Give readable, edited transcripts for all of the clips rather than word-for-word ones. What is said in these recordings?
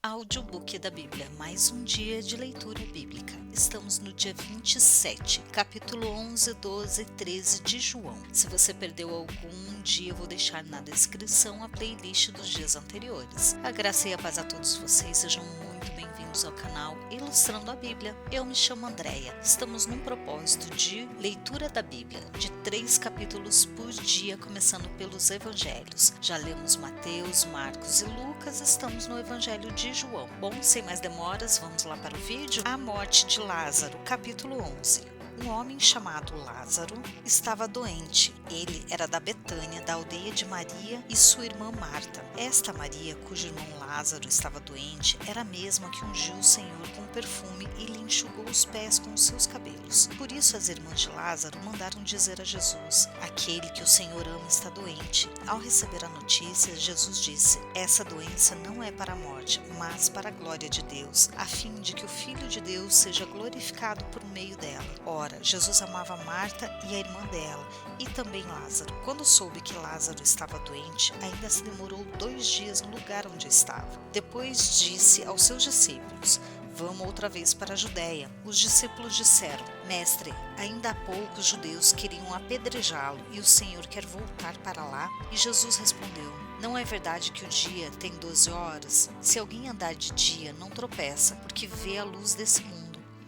Audiobook da Bíblia, mais um dia de leitura bíblica. Estamos no dia 27, capítulo 11, 12 e 13 de João. Se você perdeu algum dia, eu vou deixar na descrição a playlist dos dias anteriores. A graça e a paz a todos vocês, sejam muito bem-vindos ao canal Ilustrando a Bíblia. Eu me chamo Andréia. Estamos num propósito de leitura da Bíblia, de 3 capítulos por dia, começando pelos evangelhos. Já lemos Mateus, Marcos e Lucas, estamos no evangelho de João. Bom, sem mais demoras, vamos lá para o vídeo. A morte de Lázaro, capítulo 11. Um homem chamado Lázaro estava doente. Ele era da Betânia, da aldeia de Maria e sua irmã Marta. Esta Maria, cujo irmão Lázaro estava doente, era a mesma que ungiu o Senhor com perfume e lhe enxugou os pés com os seus cabelos. Por isso as irmãs de Lázaro mandaram dizer a Jesus: aquele que o Senhor ama está doente. Ao receber a notícia, Jesus disse: essa doença não é para a morte, mas para a glória de Deus, a fim de que o Filho de Deus seja glorificado por meio dela. Ora, Jesus amava Marta e a irmã dela, e também Lázaro. Quando soube que Lázaro estava doente, ainda se demorou 2 dias no lugar onde estava. Depois disse aos seus discípulos: vamos outra vez para a Judéia. Os discípulos disseram: Mestre, ainda há pouco os judeus queriam apedrejá-lo e o Senhor quer voltar para lá? E Jesus respondeu: não é verdade que o dia tem 12 horas? Se alguém andar de dia, não tropeça, porque vê a luz desse mundo.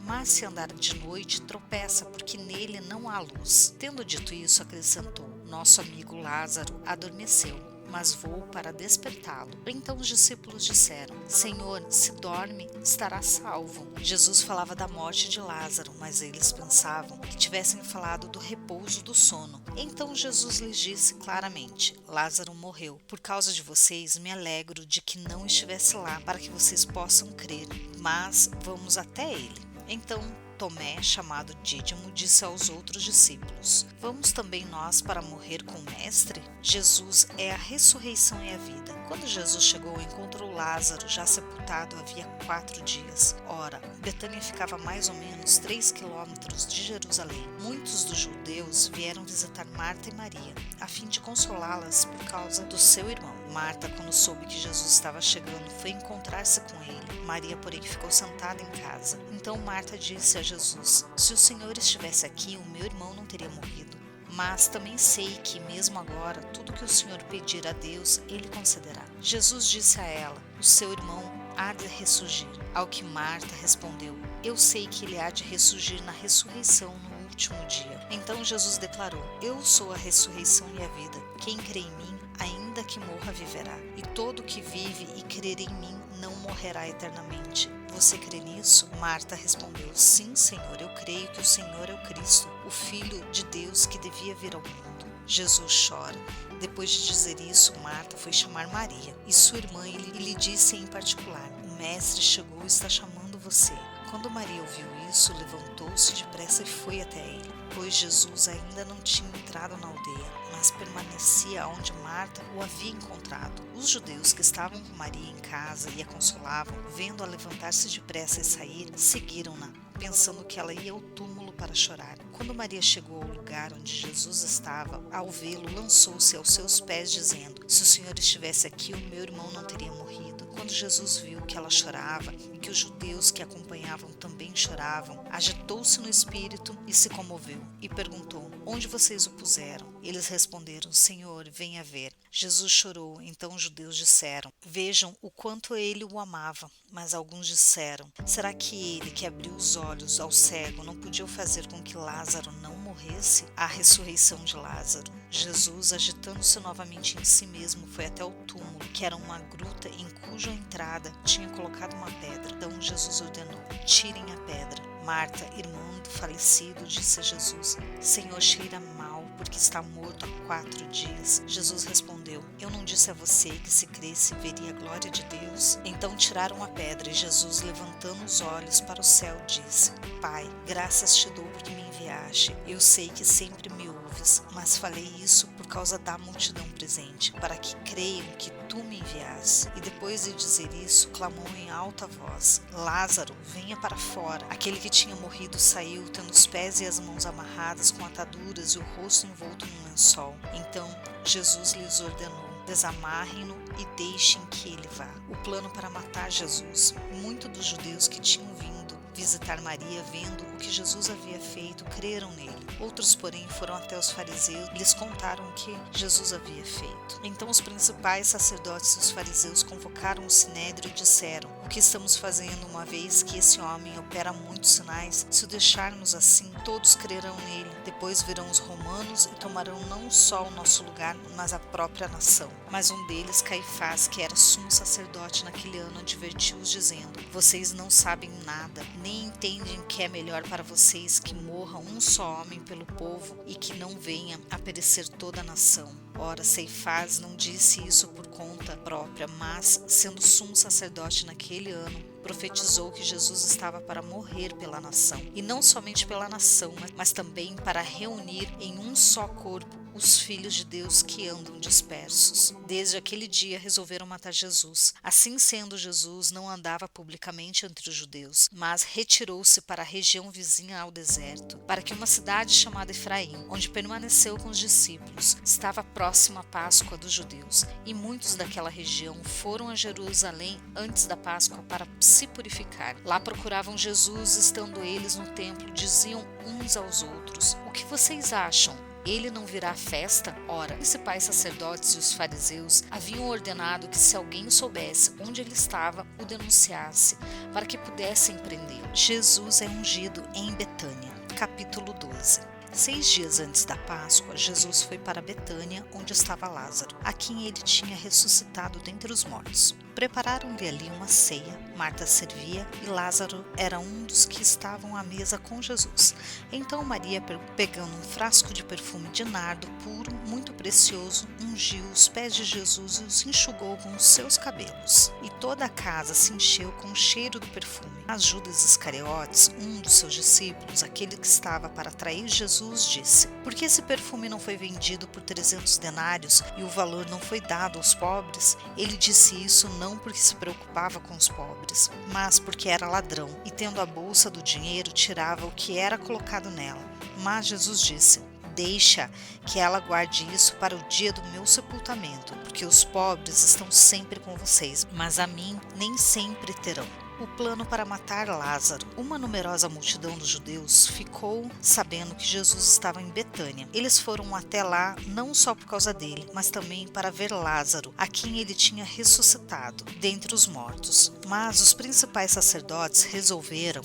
Mas se andar de noite, tropeça, porque nele não há luz. Tendo dito isso, acrescentou: nosso amigo Lázaro adormeceu, mas vou para despertá-lo. Então os discípulos disseram: Senhor, se dorme, estará salvo. Jesus falava da morte de Lázaro, mas eles pensavam que tivessem falado do repouso do sono. Então Jesus lhes disse claramente: Lázaro morreu. Por causa de vocês, me alegro de que não estivesse lá, para que vocês possam crer. Mas vamos até ele. Então Tomé, chamado Dídimo, disse aos outros discípulos: vamos também nós para morrer com o Mestre? Jesus é a ressurreição e a vida. Quando Jesus chegou, encontrou Lázaro já sepultado havia 4 dias. Ora, Betânia ficava mais ou menos 3 quilômetros de Jerusalém. Muitos dos judeus vieram visitar Marta e Maria, a fim de consolá-las por causa do seu irmão. Marta, quando soube que Jesus estava chegando, foi encontrar-se com ele. Maria, porém, ficou sentada em casa. Então Marta disse a Jesus: se o Senhor estivesse aqui, o meu irmão não teria morrido. Mas também sei que, mesmo agora, tudo que o Senhor pedir a Deus, Ele concederá. Jesus disse a ela: o seu irmão há de ressurgir. Ao que Marta respondeu: eu sei que ele há de ressurgir na ressurreição no último dia. Então Jesus declarou: eu sou a ressurreição e a vida. Quem crê em mim, ainda que morra, viverá. E todo que vive e crer em mim não morrerá eternamente. Você crê nisso? Marta respondeu: sim, Senhor, eu creio que o Senhor é o Cristo, o Filho de Deus que devia vir ao mundo. Jesus chora. Depois de dizer isso, Marta foi chamar Maria e sua irmã e lhe disse em particular: o Mestre chegou e está chamando você. Quando Maria ouviu isso, levantou-se depressa e foi até ele, pois Jesus ainda não tinha entrado na aldeia, mas permanecia onde Marta o havia encontrado. Os judeus que estavam com Maria em casa e a consolavam, vendo-a levantar-se depressa e sair, seguiram-na, pensando que ela ia ao túmulo para chorar. Quando Maria chegou ao lugar onde Jesus estava, ao vê-lo, lançou-se aos seus pés, dizendo: se o Senhor estivesse aqui, o meu irmão não teria morrido. Quando Jesus viu que ela chorava e que os judeus que a acompanhavam também choravam, agitou-se no espírito e se comoveu, e perguntou: onde vocês o puseram? Eles responderam: Senhor, venha ver. Jesus chorou. Então os judeus disseram: vejam o quanto ele o amava. Mas alguns disseram: será que ele, que abriu os olhos ao cego, não podia fazer com que Lázaro não morresse? A ressurreição de Lázaro. Jesus, agitando-se novamente em si mesmo, foi até o túmulo, que era uma gruta em cuja entrada tinha colocado uma pedra. Então Jesus ordenou: tirem a pedra. Marta, irmã do falecido, disse a Jesus: Senhor, cheira mal, porque está morto há 4 dias. Jesus respondeu: eu não disse a você que se cresce veria a glória de Deus? Então tiraram a pedra e Jesus, levantando os olhos para o céu, disse: Pai, graças te dou porque me enviaste. Eu sei que sempre me ouves, mas falei isso por causa da multidão presente, para que creiam que tu me enviaste. E depois de dizer isso, clamou em alta voz: Lázaro, venha para fora. Aquele que tinha morrido saiu, tendo os pés e as mãos amarradas com ataduras e o rosto envolto num lençol. Então Jesus lhes ordenou: desamarrem-no e deixem que ele vá. O plano para matar Jesus. Muitos dos judeus que tinham vindo visitar Maria, vendo o que Jesus havia feito, creram nele. Outros, porém, foram até os fariseus e lhes contaram o que Jesus havia feito. Então os principais sacerdotes e os fariseus convocaram o sinédrio e disseram: o que estamos fazendo, uma vez que esse homem opera muitos sinais? Se o deixarmos assim, todos crerão nele. Depois virão os romanos e tomarão não só o nosso lugar, mas a própria nação. Mas um deles, Caifás, que era sumo sacerdote naquele ano, advertiu-os dizendo: vocês não sabem nada, nem entendem que é melhor para vocês que morra um só homem pelo povo e que não venha a perecer toda a nação. Ora, Caifás não disse isso por conta própria, mas, sendo sumo sacerdote naquele ano, profetizou que Jesus estava para morrer pela nação, e não somente pela nação, mas também para reunir em um só corpo os filhos de Deus que andam dispersos. Desde aquele dia resolveram matar Jesus. Assim sendo, Jesus não andava publicamente entre os judeus, mas retirou-se para a região vizinha ao deserto, para que uma cidade chamada Efraim, onde permaneceu com os discípulos, estava próxima à Páscoa dos judeus, e muitos daquela região foram a Jerusalém antes da Páscoa para se purificar. Lá procuravam Jesus, estando eles no templo, diziam uns aos outros: o que vocês acham? Ele não virá à festa? Ora, os principais sacerdotes e os fariseus haviam ordenado que, se alguém soubesse onde ele estava, o denunciasse, para que pudessem prendê-lo. Jesus é ungido em Betânia. Capítulo 12. 6 dias antes da Páscoa, Jesus foi para Betânia, onde estava Lázaro, a quem ele tinha ressuscitado dentre os mortos. Prepararam-lhe ali uma ceia. Marta servia e Lázaro era um dos que estavam à mesa com Jesus. Então Maria, pegando um frasco de perfume de nardo puro, muito precioso, ungiu os pés de Jesus e os enxugou com os seus cabelos. E toda a casa se encheu com o cheiro do perfume. Mas Judas Iscariotes, um dos seus discípulos, aquele que estava para trair Jesus, disse: por que esse perfume não foi vendido por 300 denários e o valor não foi dado aos pobres? Ele disse isso não porque se preocupava com os pobres, mas porque era ladrão e, tendo a bolsa do dinheiro, tirava o que era colocado nela. Mas Jesus disse: deixa que ela guarde isso para o dia do meu sepultamento, porque os pobres estão sempre com vocês, mas a mim nem sempre terão. O plano para matar Lázaro. Uma numerosa multidão dos judeus ficou sabendo que Jesus estava em Betânia. Eles foram até lá não só por causa dele, mas também para ver Lázaro, a quem ele tinha ressuscitado dentre os mortos. Mas os principais sacerdotes resolveram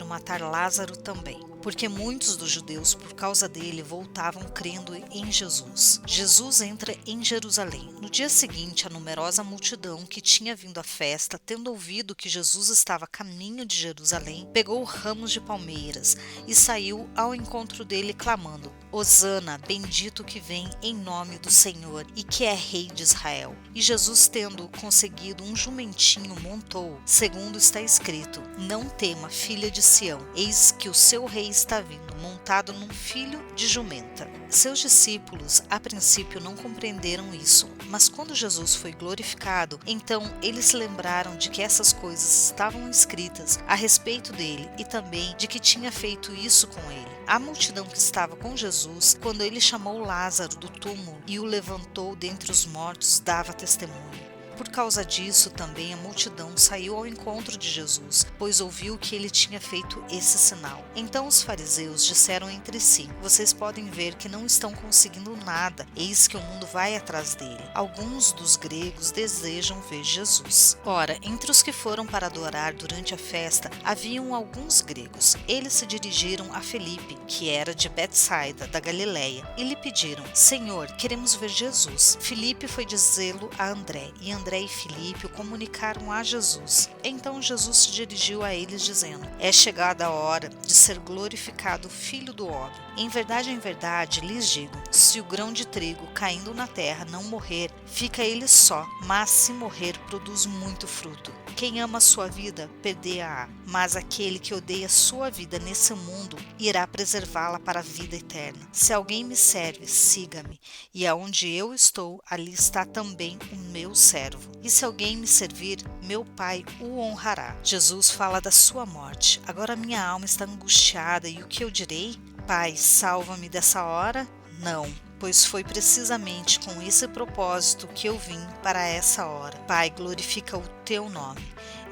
matar Lázaro também, porque muitos dos judeus, por causa dele, voltavam crendo em Jesus. Jesus entra em Jerusalém. No dia seguinte, a numerosa multidão que tinha vindo à festa, tendo ouvido que Jesus estava a caminho de Jerusalém, pegou ramos de palmeiras e saiu ao encontro dele, clamando: Hosana, bendito que vem em nome do Senhor e que é rei de Israel. E Jesus, tendo conseguido um jumentinho, montou, segundo está escrito: não tema, filha de Sião, eis que o seu rei está vindo, montado num filho de jumenta. Seus discípulos, a princípio, não compreenderam isso, mas quando Jesus foi glorificado, então eles se lembraram de que essas coisas estavam escritas a respeito dele e também de que tinha feito isso com ele. A multidão que estava com Jesus, quando ele chamou Lázaro do túmulo e o levantou dentre os mortos, dava testemunho. Por causa disso, também a multidão saiu ao encontro de Jesus, pois ouviu que ele tinha feito esse sinal. Então os fariseus disseram entre si: vocês podem ver que não estão conseguindo nada, eis que o mundo vai atrás dele. Alguns dos gregos desejam ver Jesus. Ora, entre os que foram para adorar durante a festa, haviam alguns gregos. Eles se dirigiram a Felipe, que era de Betsaida, da Galileia, e lhe pediram: Senhor, queremos ver Jesus. Felipe foi dizê-lo a André, e André e Filipe o comunicaram a Jesus. Então Jesus se dirigiu a eles dizendo: é chegada a hora de ser glorificado o Filho do Homem. Em verdade lhes digo, se o grão de trigo caindo na terra não morrer, fica ele só, mas se morrer, produz muito fruto. Quem ama a sua vida, perdê-a, mas aquele que odeia sua vida nesse mundo, irá preservá-la para a vida eterna. Se alguém me serve, siga-me, e aonde eu estou, ali está também o meu servo. E se alguém me servir, meu Pai o honrará. Jesus fala da sua morte. Agora minha alma está angustiada, e o que eu direi? Pai, salva-me dessa hora? Não, pois foi precisamente com esse propósito que eu vim para essa hora. Pai, glorifica o teu nome.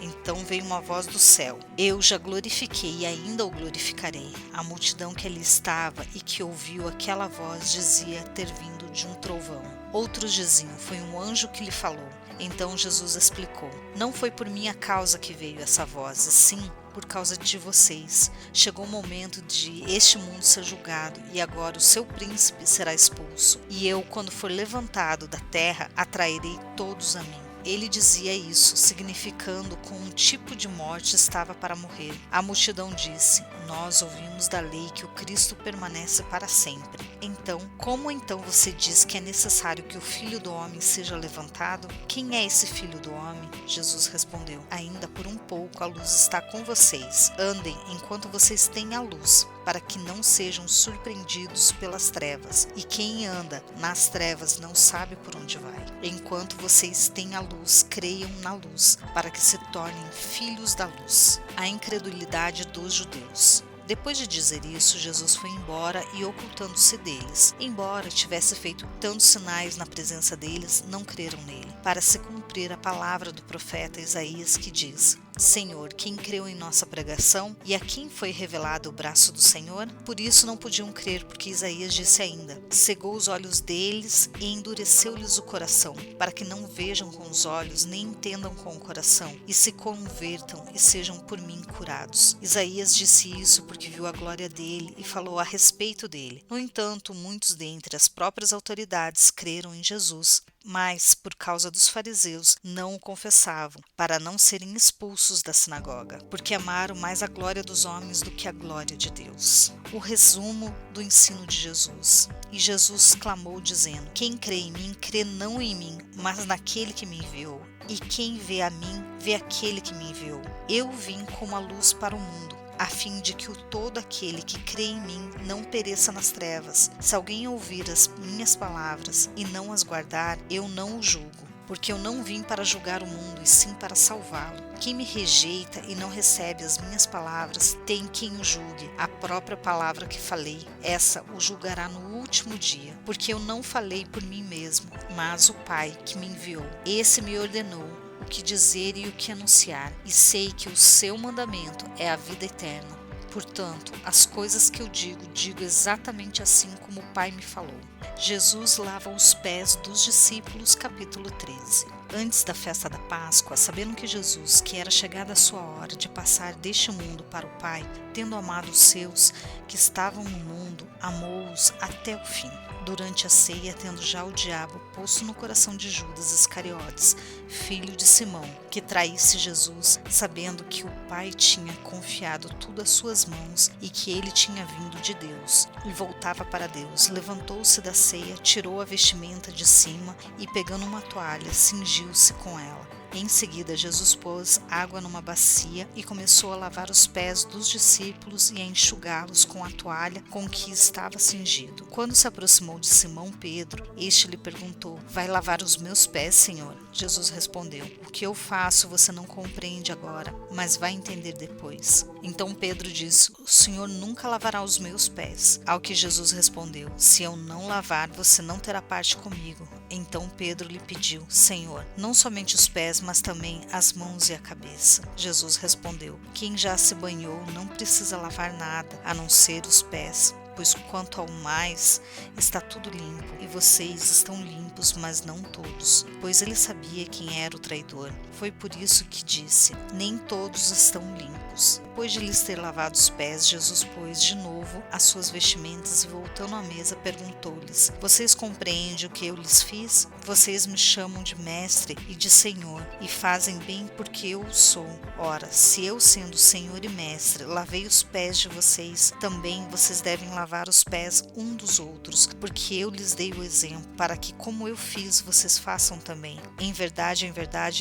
Então veio uma voz do céu: eu já glorifiquei e ainda o glorificarei. A multidão que ali estava e que ouviu aquela voz dizia ter vindo de um trovão. Outros diziam: foi um anjo que lhe falou. Então Jesus explicou: não foi por minha causa que veio essa voz, e sim por causa de vocês. Chegou o momento de este mundo ser julgado, e agora o seu príncipe será expulso. E eu, quando for levantado da terra, atrairei todos a mim. Ele dizia isso, significando com um tipo de morte estava para morrer. A multidão disse: nós ouvimos da lei que o Cristo permanece para sempre. Então, como então você diz que é necessário que o Filho do Homem seja levantado? Quem é esse Filho do Homem? Jesus respondeu: ainda por um pouco a luz está com vocês. Andem enquanto vocês têm a luz, para que não sejam surpreendidos pelas trevas. E quem anda nas trevas não sabe por onde vai. Enquanto vocês têm a luz, creiam na luz, para que se tornem filhos da luz. A incredulidade dos judeus. Depois de dizer isso, Jesus foi embora e ocultando-se deles. Embora tivesse feito tantos sinais na presença deles, não creram nele, para se cumprir a palavra do profeta Isaías que diz: Senhor, quem creu em nossa pregação? E a quem foi revelado o braço do Senhor? Por isso não podiam crer, porque Isaías disse ainda: cegou os olhos deles e endureceu-lhes o coração, para que não vejam com os olhos, nem entendam com o coração, e se convertam e sejam por mim curados. Isaías disse isso porque viu a glória dele e falou a respeito dele. No entanto, muitos dentre as próprias autoridades creram em Jesus, mas, por causa dos fariseus, não o confessavam, para não serem expulsos da sinagoga, porque amaram mais a glória dos homens do que a glória de Deus. O resumo do ensino de Jesus. E Jesus clamou dizendo: quem crê em mim, crê não em mim, mas naquele que me enviou. E quem vê a mim, vê aquele que me enviou. Eu vim como a luz para o mundo, a fim de que todo aquele que crê em mim não pereça nas trevas. Se alguém ouvir as minhas palavras e não as guardar, eu não o julgo, porque eu não vim para julgar o mundo, e sim para salvá-lo. Quem me rejeita e não recebe as minhas palavras, tem quem o julgue. A própria palavra que falei, essa o julgará no último dia, porque eu não falei por mim mesmo, mas o Pai que me enviou. Esse me ordenou o que dizer e o que anunciar, e sei que o seu mandamento é a vida eterna. Portanto, as coisas que eu digo exatamente assim como o Pai me falou. Jesus lava os pés dos discípulos, capítulo 13. Antes da festa da Páscoa, sabendo que Jesus, que era chegada a sua hora de passar deste mundo para o Pai, tendo amado os seus que estavam no mundo, amou-os até o fim. Durante a ceia, tendo já o diabo posto no coração de Judas Iscariotes, filho de Simão, que traísse Jesus, sabendo que o Pai tinha confiado tudo às suas mãos e que ele tinha vindo de Deus, e voltava para Deus, levantou-se da ceia, tirou a vestimenta de cima e, pegando uma toalha, cingiu-se com ela. Em seguida, Jesus pôs água numa bacia e começou a lavar os pés dos discípulos e a enxugá-los com a toalha com que estava cingido. Quando se aproximou de Simão Pedro, este lhe perguntou: vai lavar os meus pés, Senhor? Jesus respondeu: o que eu faço você não compreende agora, mas vai entender depois. Então Pedro disse: o Senhor nunca lavará os meus pés. Ao que Jesus respondeu: se eu não lavar, você não terá parte comigo. Então Pedro lhe pediu: Senhor, não somente os pés, mas também as mãos e a cabeça. Jesus respondeu: quem já se banhou não precisa lavar nada, a não ser os pés, pois quanto ao mais está tudo limpo, e vocês estão limpos, mas não todos. Pois ele sabia quem era o traidor. Foi por isso que disse: nem todos estão limpos. Depois de lhes ter lavado os pés, Jesus pôs de novo as suas vestimentas e, voltando à mesa, perguntou-lhes: vocês compreendem o que eu lhes fiz? Vocês me chamam de mestre e de senhor, e fazem bem porque eu o sou. Ora, se eu, sendo senhor e mestre, lavei os pés de vocês, também vocês devem lavar os pés um dos outros, porque eu lhes dei o exemplo, para que, como eu fiz, vocês façam também. Em verdade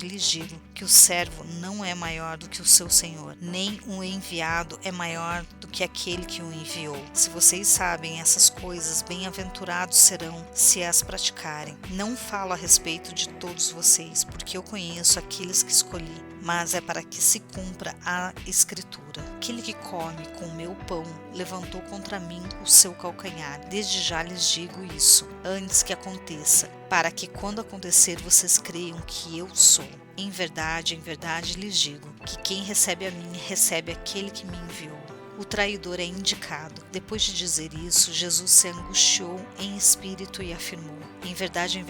lhes digo que o servo não é maior do que o seu senhor, nem o enviado é maior do que aquele que o enviou. Se vocês sabem essas coisas, bem-aventurados serão se as praticarem. Não falo a respeito de todos vocês, porque eu conheço aqueles que escolhi, mas é para que se cumpra a Escritura. aquele que come com o meu pão levantou contra mim o seu calcanhar. Desde já lhes digo isso, antes que aconteça, para que quando acontecer vocês creiam que eu sou. Em verdade lhes digo, que quem recebe a mim recebe aquele que me enviou. O traidor é indicado. Depois de dizer isso, Jesus se angustiou em espírito e afirmou: em verdade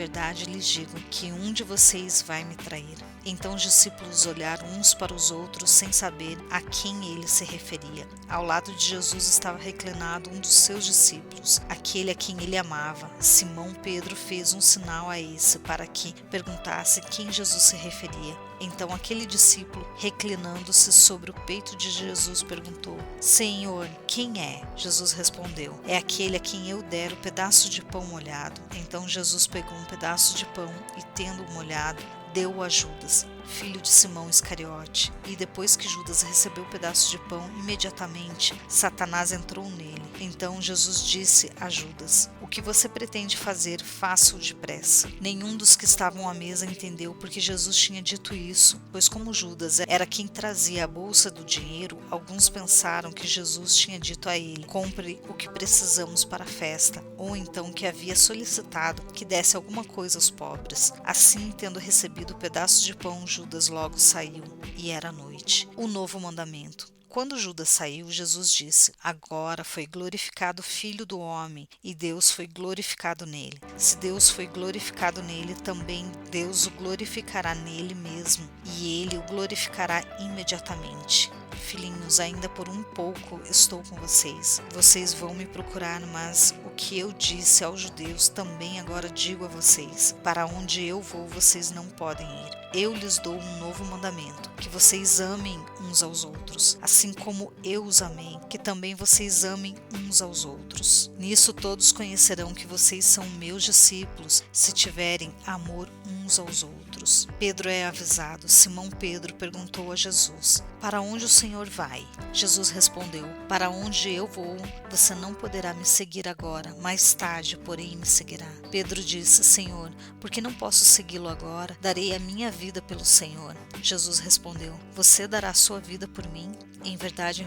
lhes digo que um de vocês vai me trair. Então os discípulos olharam uns para os outros sem saber a quem ele se referia. Ao lado de Jesus estava reclinado um dos seus discípulos, aquele a quem ele amava. Simão Pedro fez um sinal a esse para que perguntasse quem Jesus se referia. Então aquele discípulo, reclinando-se sobre o peito de Jesus, perguntou: Senhor, quem é? Jesus respondeu: é aquele a quem eu der o pedaço de pão molhado. Então Jesus pegou um pedaço de pão e, tendo-o molhado, deu-o a Judas, filho de Simão Iscariote. E depois que Judas recebeu o pedaço de pão, imediatamente Satanás entrou nele. Então Jesus disse a Judas: o que você pretende fazer, faça-o depressa. Nenhum dos que estavam à mesa entendeu porque Jesus tinha dito isso, pois como Judas era quem trazia a bolsa do dinheiro, alguns pensaram que Jesus tinha dito a ele: compre o que precisamos para a festa, ou então que havia solicitado que desse alguma coisa aos pobres. Assim, tendo recebido o pedaço de pão, Judas logo saiu, e era noite. O novo mandamento. Quando Judas saiu, Jesus disse: agora foi glorificado o Filho do Homem, e Deus foi glorificado nele. Se Deus foi glorificado nele, também Deus o glorificará nele mesmo, e ele o glorificará imediatamente. Filhinhos, ainda por um pouco estou com vocês. Vocês vão me procurar, mas o que eu disse aos judeus também agora digo a vocês: para onde eu vou, vocês não podem ir. Eu lhes dou um novo mandamento, que vocês amem uns aos outros, assim como eu os amei, que também vocês amem uns aos outros. Nisso todos conhecerão que vocês são meus discípulos, se tiverem amor uns aos outros. Pedro é avisado. Simão Pedro perguntou a Jesus: para onde o Senhor vai? Jesus respondeu: para onde eu vou, você não poderá me seguir agora, mais tarde, porém, me seguirá. Pedro disse: Senhor, porque não posso segui-lo agora? Darei a minha vida pelo Senhor. Jesus respondeu: você dará sua vida por mim? Em verdade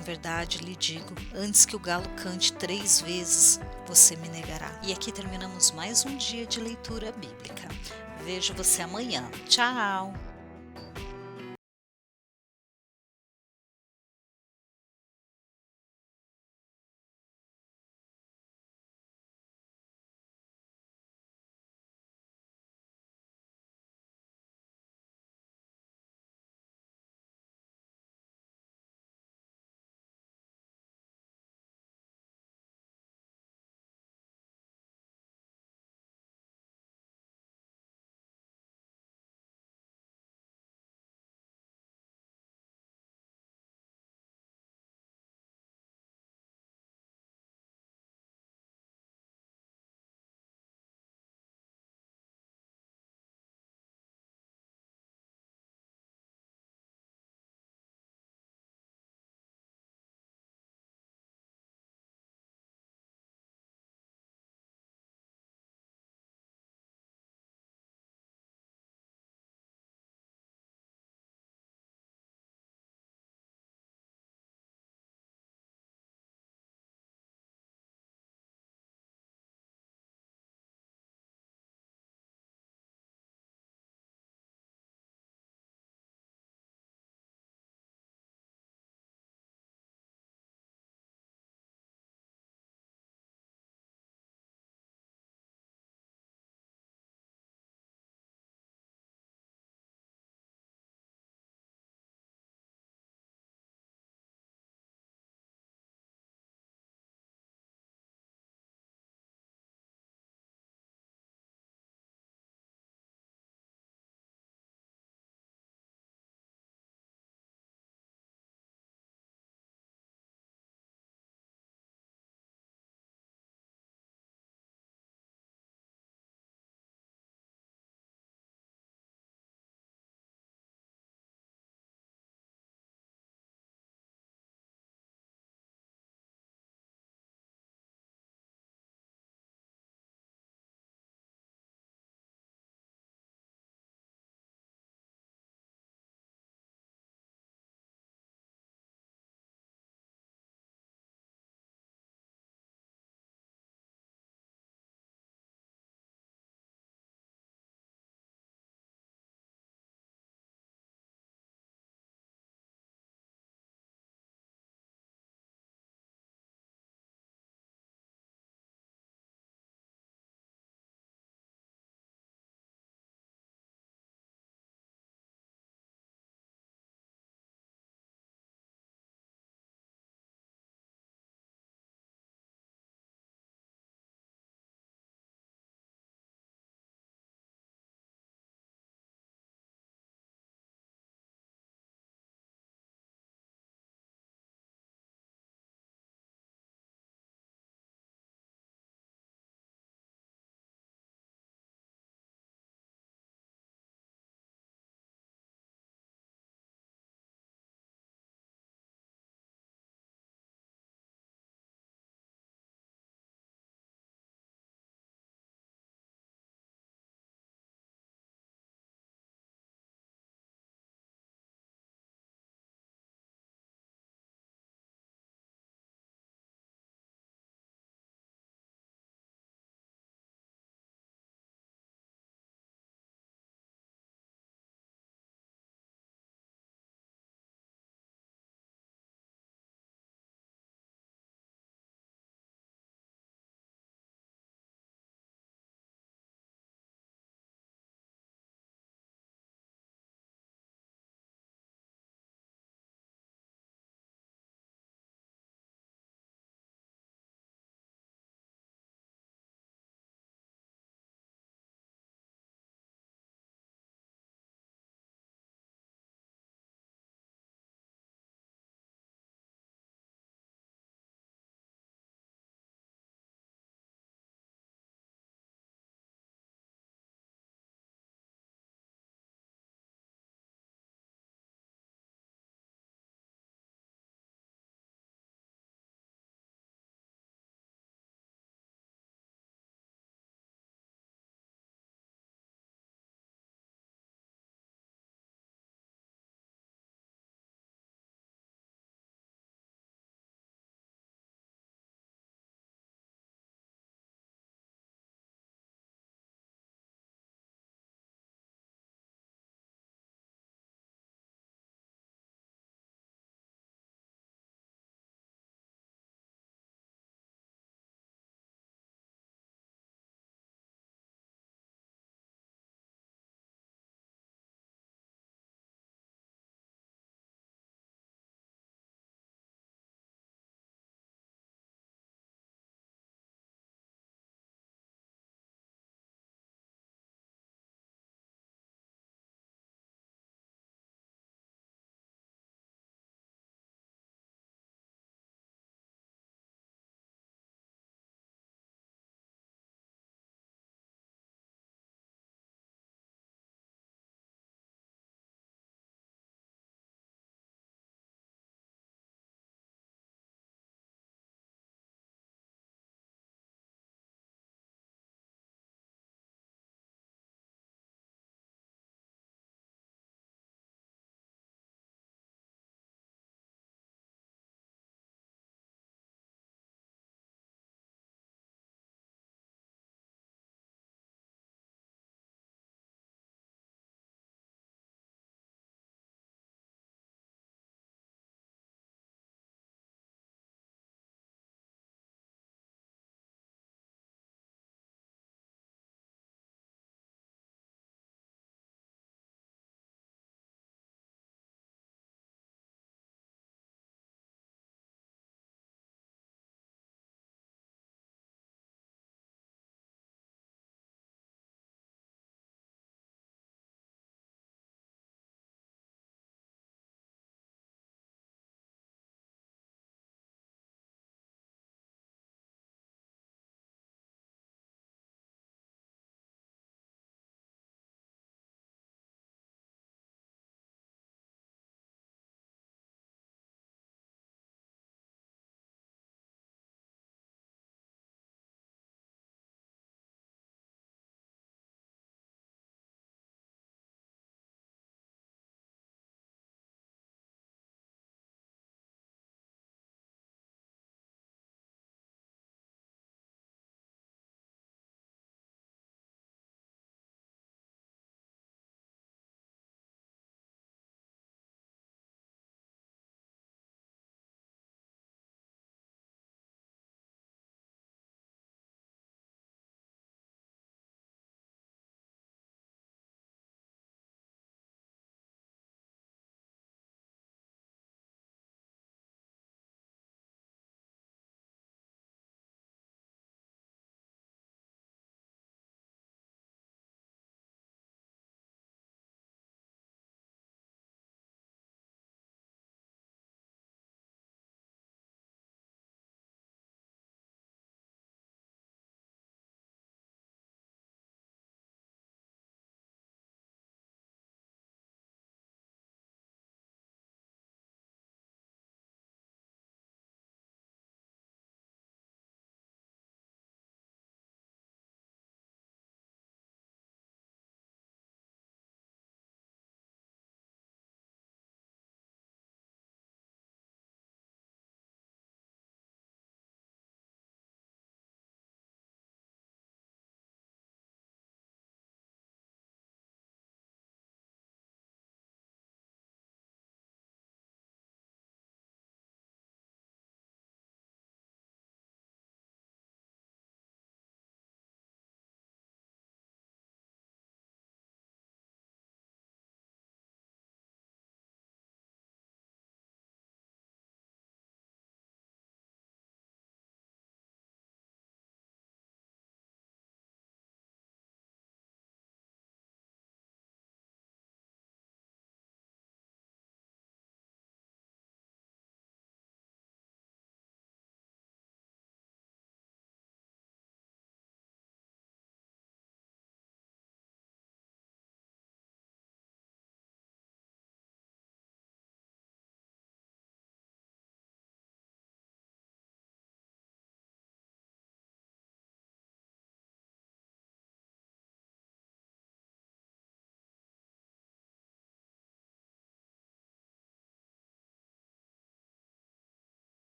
lhe digo, antes que o galo cante 3 vezes, você me negará. E aqui terminamos mais um dia de leitura bíblica. Vejo você amanhã. Tchau!